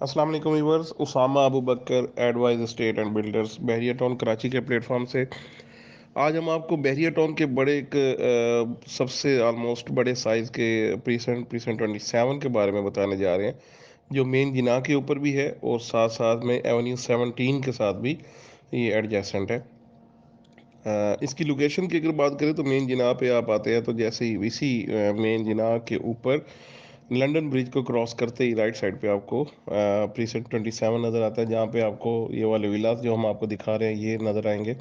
अस्सलाम वालेकुम viewers. Usama Abu Bakr advise state and builders Bahria town Karachi के प्लेटफॉर्म से आज हम आपको बहरिया टाउन के बड़े एक सबसे ऑलमोस्ट बड़े साइज़ के प्रीसेंट प्रीसेंट 27 के बारे में बताने जा रहे हैं, जो मेन जिना के ऊपर भी है और साथ साथ में एवेन्यू 17 के साथ भी ये एडजेसेंट है। इसकी लोकेशन की अगर बात करें तो मेन जिना पे आप आते हैं तो जैसे ही इसी मेन जिना के ऊपर लंदन ब्रिज को क्रॉस करते ही राइट साइड पे आपको प्रीसेंट 27 नज़र आता है, जहाँ पे आपको ये वाले विलास जो हम आपको दिखा रहे हैं ये नज़र आएंगे।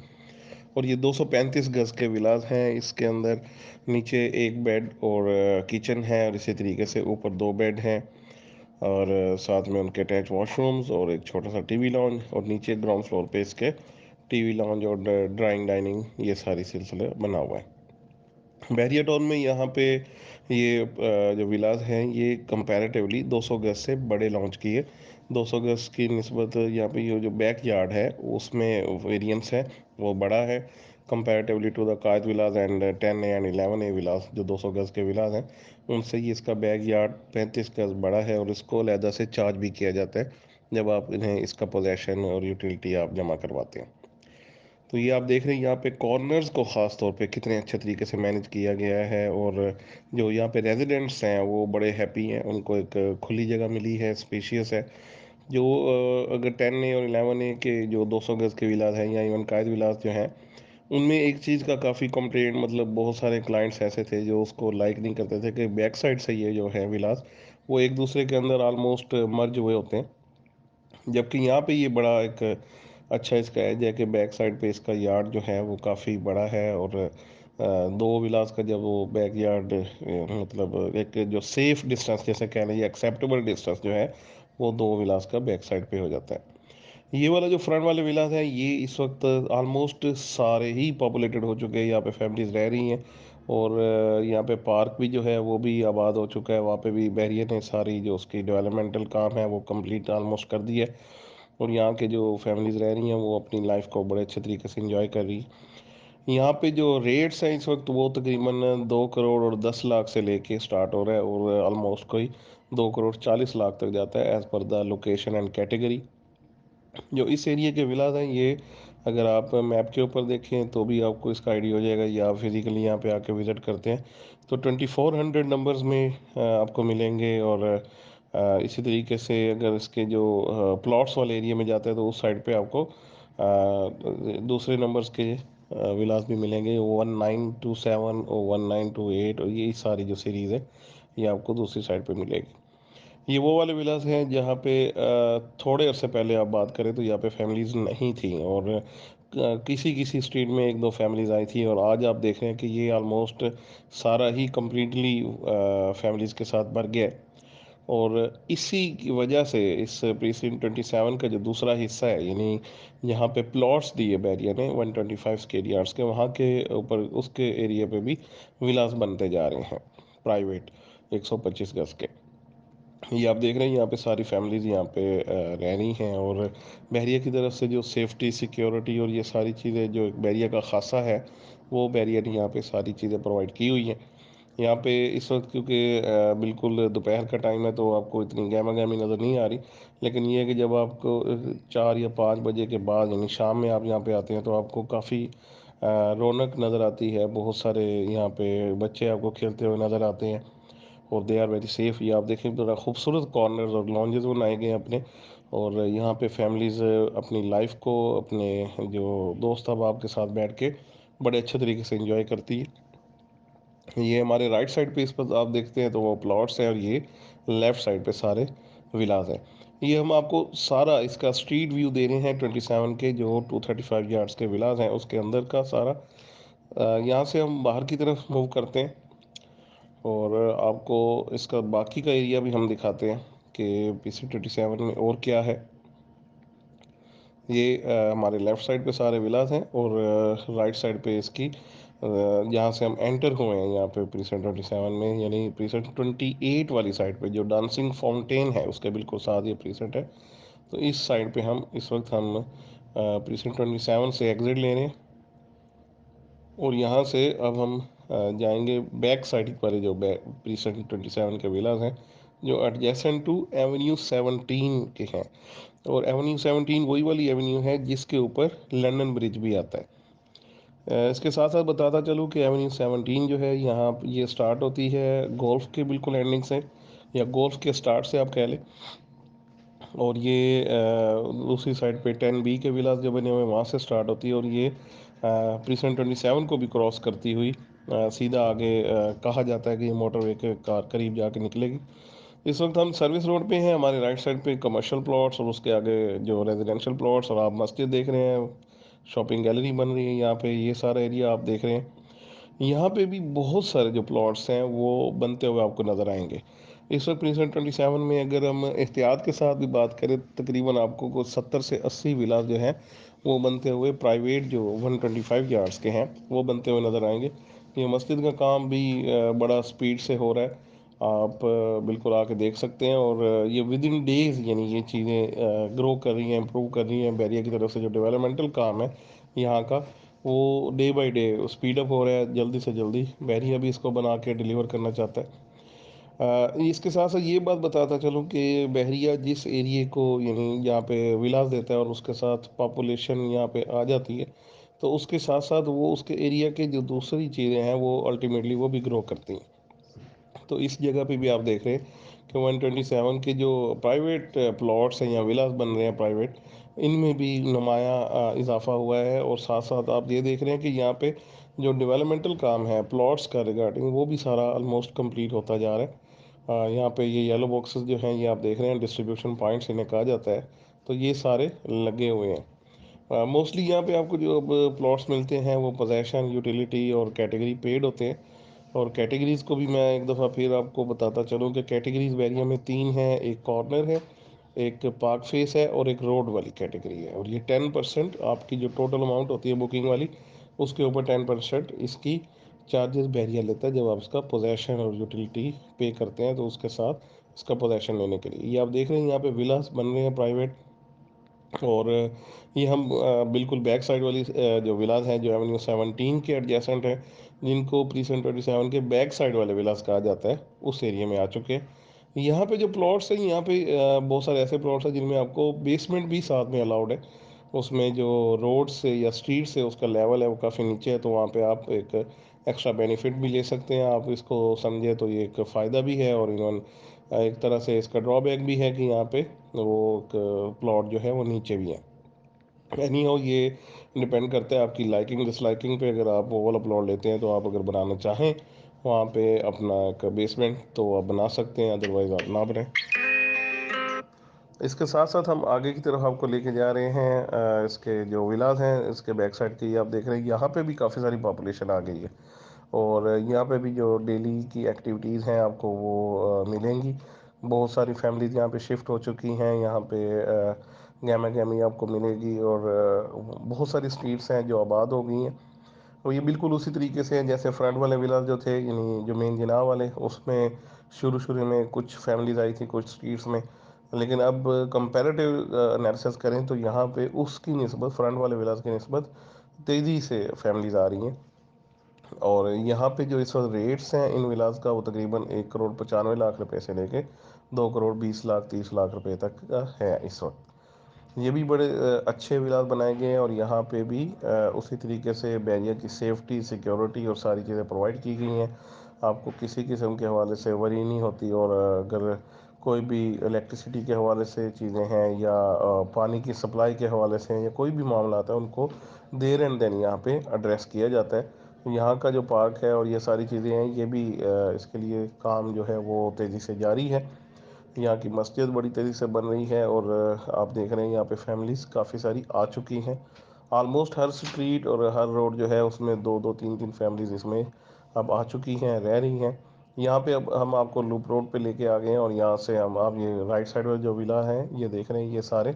और ये 235 गज के विलास हैं। इसके अंदर नीचे एक बेड और किचन है, और इसी तरीके से ऊपर दो बेड हैं, और साथ में उनके अटैच वॉशरूम्स और एक छोटा सा टीवी लॉन्ज, और नीचे ग्राउंड फ्लोर पे इसके टीवी लॉन्ज और ड्राइंग डाइनिंग ये सारी सिलसिले बना हुआ है। बैरिया टाउन में यहाँ पे ये जो विलास हैं ये कंपैरेटिवली 200 गज से बड़े लॉन्च किए। 200 गज की निस्बत यहाँ पे ये जो बैक यार्ड है उसमें वेरिएंस है, वो बड़ा है comparatively to the Quaid villas and 10 and 11 A villas जो 200 गज के विलास हैं उनसे ही इसका बैक यार्ड 35 गज बड़ा है, और इसको अलहदा से चार्ज भी किया जाता है जब आप इन्हें इसका पोजेसन और यूटिलिटी आप जमा करवाते हैं। तो ये आप देख रहे हैं यहाँ पे कॉर्नर्स को ख़ास तौर पे कितने अच्छे तरीके से मैनेज किया गया है, और जो यहाँ पे रेजिडेंट्स हैं वो बड़े हैप्पी हैं, उनको एक खुली जगह मिली है, स्पेशियस है। जो अगर 10 ए और 11 ए के जो 200 गज के विलास हैं या इवन कायद विलास जो हैं उनमें एक चीज़ का काफ़ी कंप्लेंट, मतलब बहुत सारे क्लाइंट्स ऐसे थे जो उसको लाइक नहीं करते थे कि बैक साइड से ये जो है विलास वो एक दूसरे के अंदर ऑलमोस्ट मर्ज हुए होते हैं, जबकि यहाँ पे ये बड़ा एक अच्छा इसका एज है कि बैक साइड पे इसका यार्ड जो है वो काफ़ी बड़ा है, और दो विलास का जब वो बैक यार्ड मतलब एक जो सेफ डिस्टेंस जैसे कह लें एक्सेप्टेबल डिस्टेंस जो है वो दो विलास का बैक साइड पे हो जाता है। ये वाला जो फ्रंट वाले विलास हैं ये इस वक्त ऑलमोस्ट सारे ही पॉपुलेटेड हो चुके हैं, यहाँ पे फैमिलीज रह रही हैं, और यहाँ पे पार्क भी जो है वो भी आबाद हो चुका है। वहाँ पे भी बहरिया ने सारी जो उसकी डेवलपमेंटल काम है वो कंप्लीट ऑलमोस्ट कर दी है, और यहाँ के जो फैमिलीज रह रही हैं वो अपनी लाइफ को बड़े अच्छे तरीके से इंजॉय कर रही हैं। यहाँ पे जो रेट्स हैं इस वक्त वो तकरीबन 2 करोड़ और 10 लाख से लेके स्टार्ट हो रहा है, और ऑलमोस्ट कोई 2 करोड़ 40 लाख तक जाता है as per the location and category. जो इस एरिया के विलास हैं ये अगर आप मैप के ऊपर देखें तो भी आपको इसका आइडिया हो जाएगा, या फिजिकली यहाँ पे आके विज़िट करते हैं तो 2400 नंबर्स में आपको मिलेंगे। और इसी तरीके से अगर इसके जो प्लॉट्स वाले एरिया में जाते हैं तो उस साइड पे आपको दूसरे नंबर्स के विलास भी मिलेंगे, 1927 और 1928, और ये सारी जो सीरीज़ है ये आपको दूसरी साइड पे मिलेगी। ये वो वाले विलास हैं जहाँ पे थोड़े अरसे पहले आप बात करें तो यहाँ पे फैमिलीज नहीं थी, और किसी किसी स्ट्रीट में एक दो फैमिलीज आई थी, और आज आप देख रहे हैं कि ये ऑलमोस्ट सारा ही कम्प्लीटली फैमिलीज के साथ भर गया है। और इसी की वजह से इस प्रीसिंट 27 का जो दूसरा हिस्सा है, यानी यहाँ पे प्लॉट्स दिए बैरिया ने 125 स्क्वायर यार्ड्स के, वहाँ के ऊपर उसके एरिया पे भी विलास बनते जा रहे हैं प्राइवेट 125 गज के। ये आप देख रहे हैं यहाँ पे सारी फैमिलीज यहाँ पे रह रही हैं, और बहरिया की तरफ से जो सेफ्टी सिक्योरिटी और ये सारी चीज़ें जो एक बहरिया का खासा है वो बहरिया ने यहाँ पे सारी चीज़ें प्रोवाइड की हुई हैं। यहाँ पे इस वक्त क्योंकि बिल्कुल दोपहर का टाइम है तो आपको इतनी गहमा गहमी नज़र नहीं आ रही, लेकिन ये है कि जब आपको 4 या 5 बजे के बाद यानी शाम में आप यहाँ पे आते हैं तो आपको काफ़ी रौनक नज़र आती है। बहुत सारे यहाँ पे बच्चे आपको खेलते हुए नज़र आते हैं, और दे आर वेरी सेफ। ये आप देखें बड़ा खूबसूरत कॉर्नर्स और लॉन्जेस बनाए गए हैं अपने, और यहाँ पे फैमिलीज अपनी लाइफ को अपने जो दोस्त अहबाब के साथ बैठ के बड़े अच्छे तरीके से एंजॉय करती है। ये हमारे राइट साइड पे इस पर आप देखते हैं तो वो प्लॉट्स हैं, और ये लेफ्ट साइड पे सारे विलास हैं। ये हम आपको सारा इसका स्ट्रीट व्यू दे रहे हैं 27 के जो 235 यार्ड्स के विलास हैं उसके अंदर का सारा। यहाँ से हम बाहर की तरफ मूव करते हैं, और आपको इसका बाकी का एरिया भी हम दिखाते हैं कि PC 27 में और क्या है। ये हमारे लेफ़्ट साइड पे सारे विलास हैं, और राइट साइड पे इसकी जहाँ से हम एंटर हुए हैं यहाँ पे प्रीसेंट 27 में, यानी प्रीसेंट 28 वाली साइड पे जो डांसिंग फाउंटेन है उसके बिल्कुल साथ ये प्रीसेंट है। तो इस साइड पे हम इस वक्त हम प्रीसेंट 27 से एग्ज़िट ले रहे हैं, और यहाँ से अब हम जाएंगे बैक साइड पर जो बैक प्रीसेंट 27 के विलास हैं जो एडजेसेंट टू एवेन्यू 17 के हैं। और एवेन्यू 17 वही वाली एवेन्यू है जिसके ऊपर लंदन ब्रिज भी आता है। इसके साथ साथ बताता चलूँ कि एवेन्यू 17 जो है यहाँ ये स्टार्ट होती है गोल्फ के बिल्कुल एंडिंग से, या गोल्फ के स्टार्ट से आप कह लें। और ये दूसरी साइड पे 10B के विलास जो बने हुए हैं वहाँ से स्टार्ट होती है, और ये प्रीसन 27 को भी क्रॉस करती हुई सीधा आगे कहा जाता है कि ये मोटरवे के करीब जाके निकलेगी। इस वक्त हम सर्विस रोड पे हैं, हमारे राइट साइड पे कमर्शियल प्लॉट्स और उसके आगे जो रेजिडेंशियल प्लॉट्स, और आप मस्जिद देख रहे हैं, शॉपिंग गैलरी बन रही है यहाँ पे, ये सारा एरिया आप देख रहे हैं। यहाँ पे भी बहुत सारे जो प्लॉट्स हैं वो बनते हुए आपको नज़र आएंगे। इस वक्त प्रिंसन 27 में अगर हम एहतियात के साथ भी बात करें, तकरीबन आपको को 70 से 80 विलास जो हैं वो बनते हुए प्राइवेट जो 125 यार्ड्स के हैं वो बनते हुए नज़र आएंगे। ये मस्जिद का काम भी बड़ा स्पीड से हो रहा है, आप बिल्कुल आके देख सकते हैं। और ये विद इन डेज यानी ये चीज़ें ग्रो कर रही हैं, इम्प्रूव कर रही हैं। बैरिया की तरफ से जो डेवलपमेंटल काम है यहाँ का, वो day by day speed up हो रहा है, जल्दी से जल्दी बैरिया भी इसको बना के डिलीवर करना चाहता है। इसके साथ साथ ये बात बताता चलूँ कि बहरिया जिस एरिए को यानी जहाँ पे विलास देता है और उसके साथ पॉपुलेशन यहाँ पे आ जाती है, तो उसके साथ साथ वो उसके एरिया के जो दूसरी चीज़ें हैं वो अल्टीमेटली वो भी ग्रो करती हैं। तो इस जगह पे भी आप देख रहे हैं कि 127 के जो प्राइवेट प्लॉट्स हैं या विलास बन रहे हैं प्राइवेट, इनमें भी नुमाया इजाफा हुआ है। और साथ साथ आप ये देख रहे हैं कि यहाँ पे जो डेवलपमेंटल काम है प्लॉट्स का रिगार्डिंग, वो भी सारा ऑलमोस्ट कंप्लीट होता जा रहा है। यहाँ पे ये येलो बॉक्सेस जो हैं ये आप देख रहे हैं, डिस्ट्रीब्यूशन पॉइंट्स इन्हें कहा जाता है। तो ये सारे लगे हुए हैं। मोस्टली यहाँ पे आपको जो अब प्लॉट्स मिलते हैं वो पोजेशन, यूटिलिटी और कैटेगरी पेड होते हैं। और कैटेगरीज़ को भी मैं एक दफ़ा फिर आपको बताता चलूँ कि कैटेगरीज वेरियम में तीन है, एक कॉर्नर है, एक पार्क फेस है और एक रोड वाली कैटेगरी है। और ये 10% आपकी जो टोटल अमाउंट होती है बुकिंग वाली, उसके ऊपर 10% इसकी चार्जेस बैरिया लेता है जब आप इसका पोजेशन और यूटिलिटी पे करते हैं, तो उसके साथ इसका पोजेशन लेने के लिए। ये आप देख रहे हैं यहाँ पे विलास बन रहे हैं प्राइवेट। और ये हम बिल्कुल बैक साइड वाली जो विलास हैं जो एवेन्यू 17 के एडजेसेंट हैं, जिनको प्रीसन 27 के बैक साइड वाले विलास कहा जाता है, उस एरिया में आ चुके हैं। यहाँ पे जो प्लॉट्स हैं, यहाँ पे बहुत सारे ऐसे प्लॉट्स हैं जिनमें आपको बेसमेंट भी साथ में अलाउड है। उसमें जो रोड से या स्ट्रीट से उसका लेवल है वो काफ़ी नीचे है, तो वहाँ पे आप एक एक्स्ट्रा बेनिफिट भी ले सकते हैं। आप इसको समझे तो ये एक फ़ायदा भी है, और इवन एक तरह से इसका ड्रॉबैक भी है कि यहाँ पे वो प्लॉट जो है वो नीचे भी है। एनी हाउ ये डिपेंड करता है आपकी लाइकिंग डिसलाइकिंग पे। अगर आप वो वाला प्लॉट लेते हैं तो आप अगर बनाना चाहें वहाँ पे अपना एक बेसमेंट, तो आप बना सकते हैं, अदरवाइज़ आप ना बनाएं। इसके साथ साथ हम आगे की तरफ आपको लेके जा रहे हैं। इसके जो विलास हैं इसके बैक साइड के, ये आप देख रहे हैं यहाँ पे भी काफ़ी सारी पॉपुलेशन आ गई है। और यहाँ पे भी जो डेली की एक्टिविटीज़ हैं आपको वो मिलेंगी। बहुत सारी फैमिलीज यहाँ पे शिफ्ट हो चुकी हैं, यहाँ पे गैमा गैमी आपको मिलेगी। और बहुत सारी स्ट्रीट्स हैं जो आबाद हो गई हैं। और ये बिल्कुल उसी तरीके से है जैसे फ्रंट वाले विलास जो थे, यानी जो मेन जिनाह वाले, उसमें शुरू शुरू में कुछ फैमिलीज आई थी कुछ स्ट्रीट्स में। लेकिन अब कंपैरेटिव एनालिसिस करें तो यहाँ पे उसकी निस्बत फ्रंट वाले विलास की निस्बत तेज़ी से फैमिलीज आ रही हैं। और यहाँ पे जो इस वक्त रेट्स हैं इन विलास का, वो तकरीबन 1,95,00,000 रुपए से लेके 2,20,00,000 30 लाख रुपए तक का है इस वक्त। ये भी बड़े अच्छे विलास बनाए गए हैं। और यहाँ पे भी उसी तरीके से बैरियर की सेफ्टी, सिक्योरिटी और सारी चीज़ें प्रोवाइड की गई हैं। आपको किसी किस्म के हवाले से वरी नहीं होती। और अगर कोई भी इलेक्ट्रिसिटी के हवाले से चीज़ें हैं या पानी की सप्लाई के हवाले से या कोई भी मामला आता है, उनको देर एंड देन यहाँ पे एड्रेस किया जाता है। यहाँ का जो पार्क है और ये सारी चीज़ें हैं, ये भी इसके लिए काम जो है वो तेज़ी से जारी है। यहाँ की मस्जिद बड़ी तेज़ी से बन रही है। और आप देख रहे हैं यहाँ पे फैमिलीज़ काफ़ी सारी आ चुकी हैं। ऑलमोस्ट हर स्ट्रीट और हर रोड जो है उसमें दो दो तीन तीन फैमिलीज़ इसमें अब आ चुकी हैं, रह रही हैं। यहाँ पे अब हम आपको लूप रोड पे लेके आ गए हैं, और यहाँ से हम आप ये राइट साइड में जो विला हैं ये देख रहे हैं, ये सारे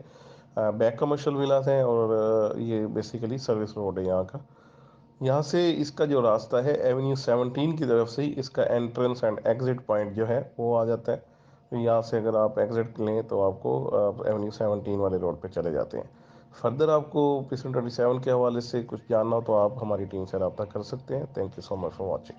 बैक कमर्शियल विलास हैं। और ये बेसिकली सर्विस रोड है यहाँ का। यहाँ से इसका जो रास्ता है एवेन्यू 17 की तरफ से ही इसका एंट्रेंस एंड एग्जिट पॉइंट जो है वो आ जाता है। तो यहाँ से अगर आप एग्जिट लें तो आपको एवेन्यू 17 वाले रोड पे चले जाते हैं। फर्दर आपको पिस्टन 27 के हवाले से कुछ जानना हो तो आप हमारी टीम से रब्ता कर सकते हैं। Thank you so much for watching.